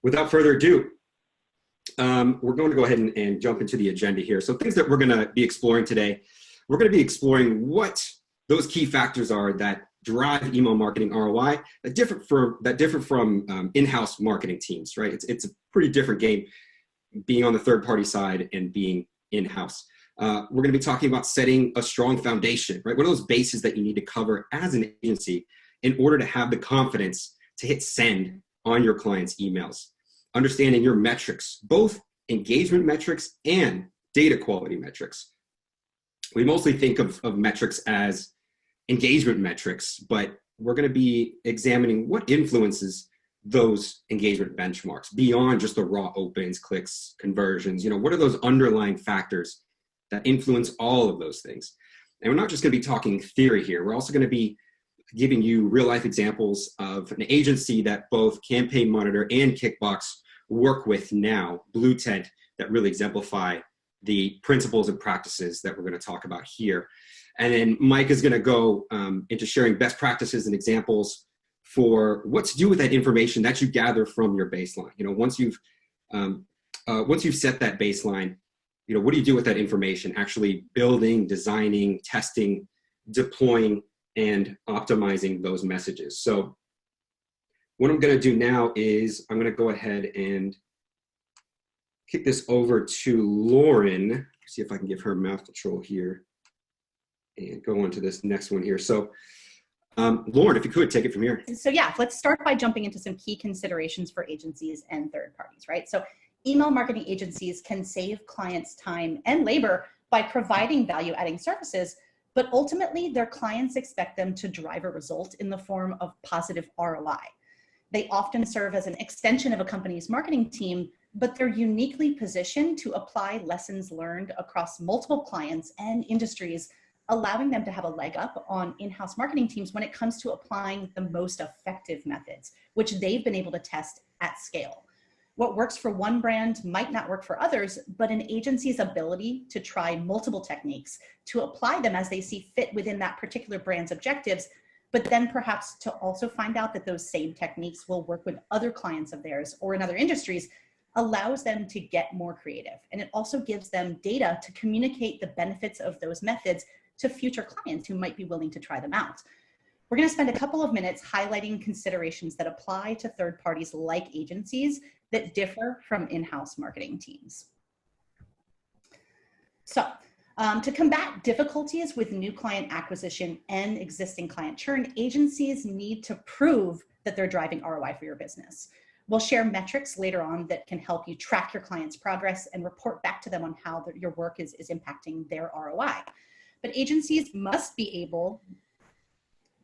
without further ado, we're going to go ahead and jump into the agenda here. So things that we're going to be exploring today, we're going to be exploring what those key factors are that drive email marketing ROI that differ from in-house marketing teams, right? It's a pretty different game being on the third-party side and being in-house. We're going to be talking about setting a strong foundation, right? What are those bases that you need to cover as an agency in order to have the confidence to hit send on your clients' emails? Understanding your metrics, both engagement metrics and data quality metrics. We mostly think of metrics as engagement metrics, but we're going to be examining what influences those engagement benchmarks beyond just the raw opens, clicks, conversions. What are those underlying factors that influence all of those things? And we're not just going to be talking theory here. We're also going to be giving you real life examples of an agency that both Campaign Monitor and Kickbox work with now, Blue Tent, that really exemplify the principles and practices that we're going to talk about here. And then Mike is going to go into sharing best practices and examples for what to do with that information that you gather from your baseline. Once you've set that baseline, what do you do with that information? Actually building, designing, testing, deploying, and optimizing those messages. So what I'm going to do now is I'm going to go ahead and kick this over to Lauren. See if I can give her mouth control here and go on to this next one here. So Lauren, if you could take it from here. So yeah, let's start by jumping into some key considerations for agencies and third parties, right? So email marketing agencies can save clients time and labor by providing value-adding services, but ultimately their clients expect them to drive a result in the form of positive ROI. They often serve as an extension of a company's marketing team, but they're uniquely positioned to apply lessons learned across multiple clients and industries, allowing them to have a leg up on in-house marketing teams when it comes to applying the most effective methods, which they've been able to test at scale. What works for one brand might not work for others, but an agency's ability to try multiple techniques, to apply them as they see fit within that particular brand's objectives, but then perhaps to also find out that those same techniques will work with other clients of theirs or in other industries, allows them to get more creative. And it also gives them data to communicate the benefits of those methods to future clients who might be willing to try them out. We're going to spend a couple of minutes highlighting considerations that apply to third parties like agencies that differ from in-house marketing teams. So to combat difficulties with new client acquisition and existing client churn, agencies need to prove that they're driving ROI for your business. We'll share metrics later on that can help you track your client's progress and report back to them on how your work is impacting their ROI. But agencies must be able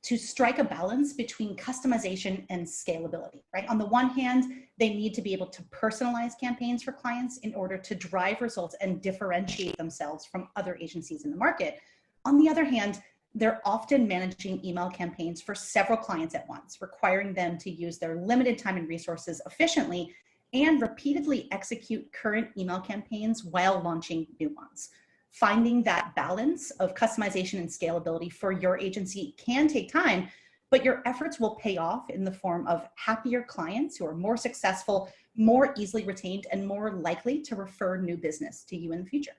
to strike a balance between customization and scalability, right? On the one hand, they need to be able to personalize campaigns for clients in order to drive results and differentiate themselves from other agencies in the market. On the other hand, they're often managing email campaigns for several clients at once, requiring them to use their limited time and resources efficiently and repeatedly execute current email campaigns while launching new ones. Finding that balance of customization and scalability for your agency can take time, but your efforts will pay off in the form of happier clients who are more successful, more easily retained, and more likely to refer new business to you in the future.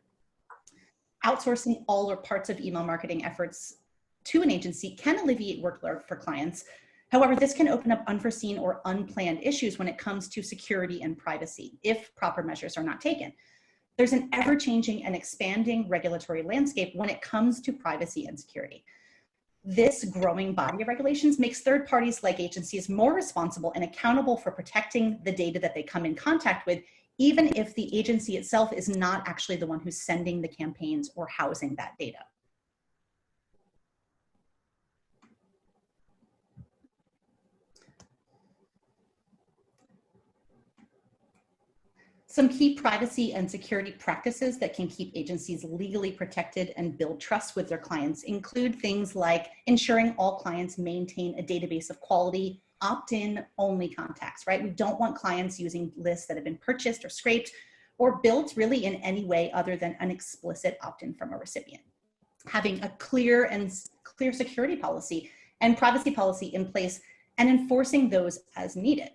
Outsourcing all or parts of email marketing efforts to an agency can alleviate workload for clients. However, this can open up unforeseen or unplanned issues when it comes to security and privacy if proper measures are not taken. There's an ever-changing and expanding regulatory landscape when it comes to privacy and security. This growing body of regulations makes third parties like agencies more responsible and accountable for protecting the data that they come in contact with, even if the agency itself is not actually the one who's sending the campaigns or housing that data. Some key privacy and security practices that can keep agencies legally protected and build trust with their clients include things like ensuring all clients maintain a database of quality, opt-in only contacts, right? We don't want clients using lists that have been purchased or scraped or built really in any way other than an explicit opt-in from a recipient. Having a clear security policy and privacy policy in place and enforcing those as needed.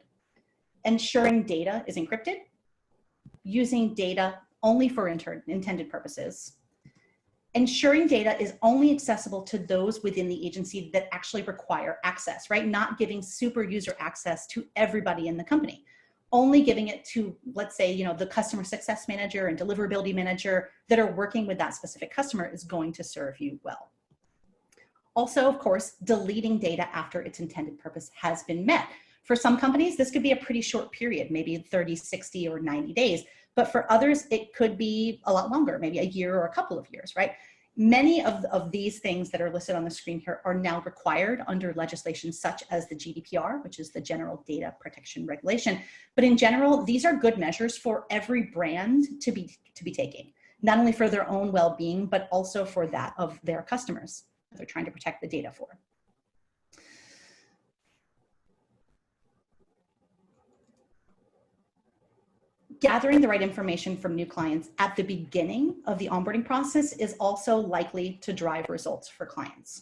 ensuring data is encrypted, using data only for intended purposes, ensuring data is only accessible to those within the agency that actually require access, right? Not giving super user access to everybody in the company, only giving it to, let's say, the customer success manager and deliverability manager that are working with that specific customer is going to serve you well. Also, of course, deleting data after its intended purpose has been met. For some companies, this could be a pretty short period, maybe 30, 60, or 90 days. But for others, it could be a lot longer, maybe a year or a couple of years, right? Many of these things that are listed on the screen here are now required under legislation such as the GDPR, which is the General Data Protection Regulation. But in general, these are good measures for every brand to be taking, not only for their own well-being, but also for that of their customers that they're trying to protect the data for. Gathering the right information from new clients at the beginning of the onboarding process is also likely to drive results for clients.